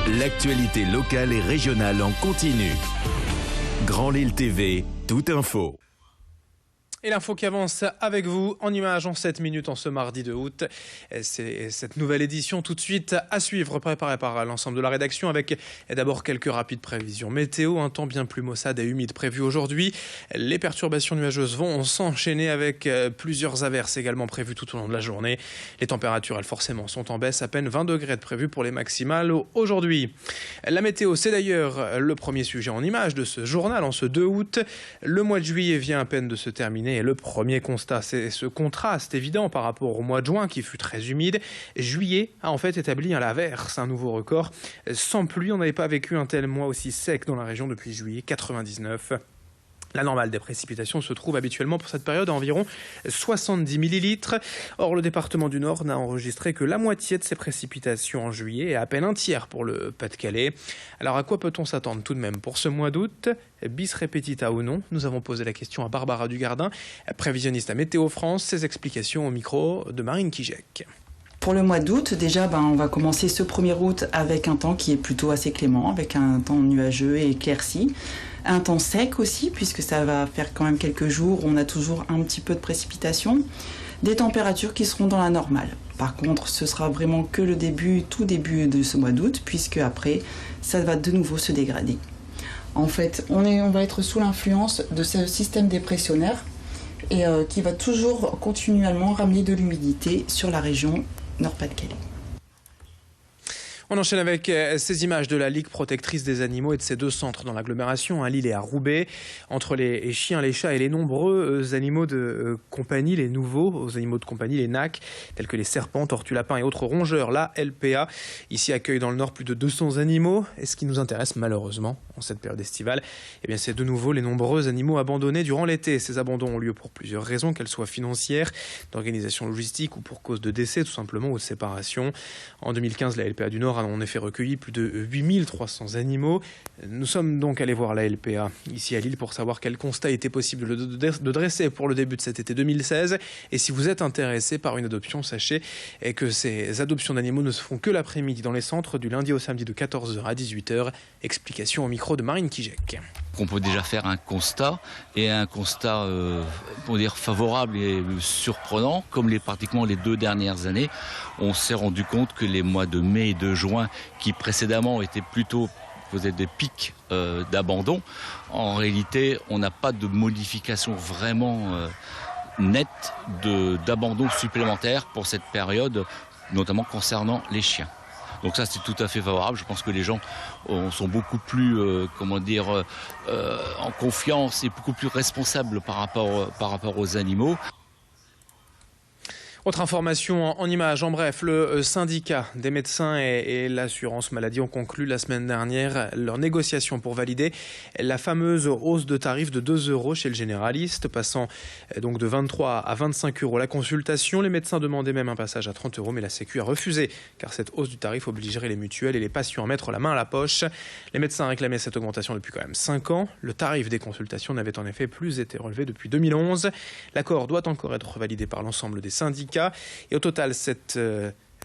L'actualité locale et régionale en continu. Grand Lille TV, toute info. Et l'info qui avance avec vous en images en 7 minutes en ce mardi 2 août. C'est cette nouvelle édition tout de suite à suivre, préparée par l'ensemble de la rédaction avec d'abord quelques rapides prévisions météo. Un temps bien plus maussade et humide prévu aujourd'hui. Les perturbations nuageuses vont s'enchaîner avec plusieurs averses également prévues tout au long de la journée. Les températures, elles forcément, sont en baisse. À peine 20 degrés de prévu pour les maximales aujourd'hui. La météo, c'est d'ailleurs le premier sujet en images de ce journal en ce 2 août. Le mois de juillet vient à peine de se terminer. Et le premier constat, c'est ce contraste évident par rapport au mois de juin qui fut très humide. Juillet a en fait établi un averse, un nouveau record. Sans pluie, on n'avait pas vécu un tel mois aussi sec dans la région depuis juillet 99. La normale des précipitations se trouve habituellement pour cette période à environ 70 millilitres. Or, le département du Nord n'a enregistré que la moitié de ces précipitations en juillet et à peine un tiers pour le Pas-de-Calais. Alors, à quoi peut-on s'attendre tout de même pour ce mois d'août ? Bis repetita ou non ? Nous avons posé la question à Barbara Dugardin, prévisionniste à Météo France. Ses explications au micro de Marine Kijek. Pour le mois d'août, déjà, on va commencer ce 1er août avec un temps qui est plutôt assez clément, avec un temps nuageux et éclairci. Un temps sec aussi, puisque ça va faire quand même quelques jours où on a toujours un petit peu de précipitation. Des températures qui seront dans la normale. Par contre, ce sera vraiment que le tout début de ce mois d'août, puisque après, ça va de nouveau se dégrader. En fait, on va être sous l'influence de ce système dépressionnaire et qui va toujours continuellement ramener de l'humidité sur la région Nord-Pas-de-Calais. On enchaîne avec ces images de la Ligue protectrice des animaux et de ses 2 centres dans l'agglomération, à Lille et à Roubaix. Entre les chiens, les chats et les nombreux animaux de compagnie, les nouveaux animaux de compagnie, les NAC, tels que les serpents, tortues, lapins et autres rongeurs, la LPA. Ici accueille dans le Nord plus de 200 animaux. Et ce qui nous intéresse malheureusement en cette période estivale, c'est de nouveau les nombreux animaux abandonnés durant l'été. Ces abandons ont lieu pour plusieurs raisons, qu'elles soient financières, d'organisation logistique ou pour cause de décès tout simplement ou de séparation. En 2015, la LPA du Nord a en effet recueilli plus de 8300 animaux. Nous sommes donc allés voir la LPA ici à Lille pour savoir quel constat était possible de dresser pour le début de cet été 2016. Et si vous êtes intéressé par une adoption, sachez que ces adoptions d'animaux ne se font que l'après-midi dans les centres du lundi au samedi de 14h à 18h. Explication au micro de Marine Kijek. On peut déjà faire un constat, et un constat favorable et surprenant, comme pratiquement les 2 dernières années. On s'est rendu compte que les mois de mai et de juin, qui précédemment étaient plutôt des pics d'abandon, en réalité on n'a pas de modification vraiment nette d'abandon supplémentaire pour cette période, notamment concernant les chiens. Donc ça, c'est tout à fait favorable. Je pense que les gens sont beaucoup plus, en confiance et beaucoup plus responsables par rapport aux animaux. Autre information en images, en bref, le syndicat des médecins et l'assurance maladie ont conclu la semaine dernière leur négociation pour valider la fameuse hausse de tarif de 2 € chez le généraliste, passant donc de 23 à 25 € la consultation. Les médecins demandaient même un passage à 30 €, mais la Sécu a refusé, car cette hausse du tarif obligerait les mutuelles et les patients à mettre la main à la poche. Les médecins réclamaient cette augmentation depuis quand même 5 ans. Le tarif des consultations n'avait en effet plus été relevé depuis 2011. L'accord doit encore être validé par l'ensemble des syndicats. Et au total, cette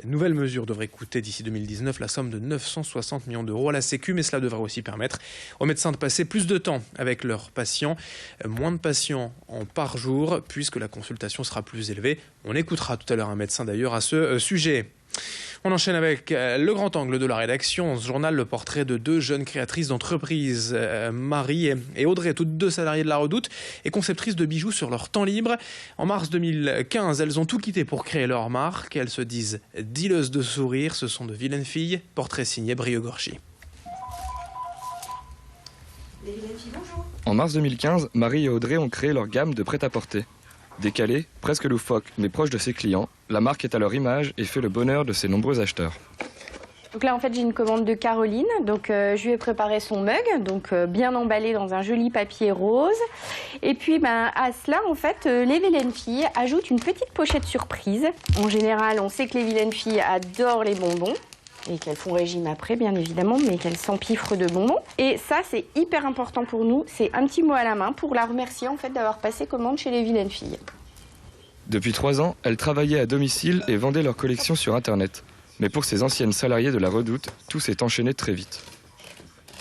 nouvelle mesure devrait coûter d'ici 2019 la somme de 960 millions d'euros à la Sécu, mais cela devrait aussi permettre aux médecins de passer plus de temps avec leurs patients, moins de patients par jour, puisque la consultation sera plus élevée. On écoutera tout à l'heure un médecin d'ailleurs à ce sujet. On enchaîne avec le grand angle de la rédaction. Dans ce journal, le portrait de 2 jeunes créatrices d'entreprise, Marie et Audrey, toutes 2 salariées de la Redoute et conceptrices de bijoux sur leur temps libre. En mars 2015, elles ont tout quitté pour créer leur marque. Elles se disent dealeuses de sourires. Ce sont de vilaines filles. Portrait signé Brio Gorchi. En mars 2015, Marie et Audrey ont créé leur gamme de prêt-à-porter. Décalée, presque loufoque, mais proche de ses clients, la marque est à leur image et fait le bonheur de ses nombreux acheteurs. Donc là, en fait, j'ai une commande de Caroline. Donc, je lui ai préparé son mug, donc bien emballé dans un joli papier rose. Et puis, à cela, en fait, les vilaines filles ajoutent une petite pochette surprise. En général, on sait que les vilaines filles adorent les bonbons. Et qu'elles font régime après, bien évidemment, mais qu'elles s'empiffrent de bonbons. Et ça, c'est hyper important pour nous. C'est un petit mot à la main pour la remercier, en fait, d'avoir passé commande chez les vilaines filles. Depuis 3 ans, elles travaillaient à domicile et vendaient leur collection sur Internet. Mais pour ces anciennes salariées de la Redoute, tout s'est enchaîné très vite.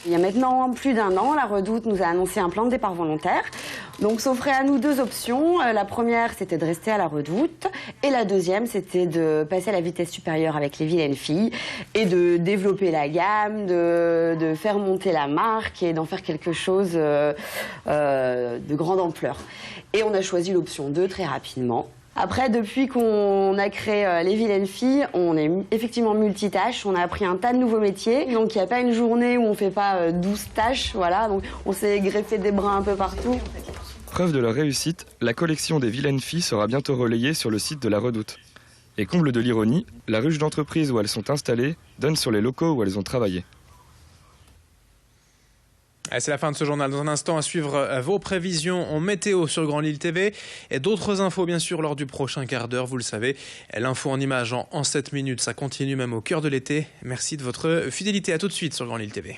Il y a maintenant plus d'1 an, la Redoute nous a annoncé un plan de départ volontaire. Donc s'offraient à nous 2 options. La première, c'était de rester à la Redoute. Et la deuxième, c'était de passer à la vitesse supérieure avec les Vilaines Filles et de développer la gamme, de faire monter la marque et d'en faire quelque chose de grande ampleur. Et on a choisi l'option 2 très rapidement. Après, depuis qu'on a créé les Vilaines Filles, on est effectivement multitâches. On a appris un tas de nouveaux métiers. Donc, il n'y a pas une journée où on ne fait pas 12 tâches. Voilà. Donc, on s'est greffé des bras un peu partout. Preuve de leur réussite, la collection des Vilaines Filles sera bientôt relayée sur le site de la Redoute. Et comble de l'ironie, la ruche d'entreprise où elles sont installées donne sur les locaux où elles ont travaillé. C'est la fin de ce journal. Dans un instant, à suivre vos prévisions en météo sur Grand Lille TV et d'autres infos, bien sûr, lors du prochain quart d'heure. Vous le savez, l'info en images en 7 minutes, ça continue même au cœur de l'été. Merci de votre fidélité. À tout de suite sur Grand Lille TV.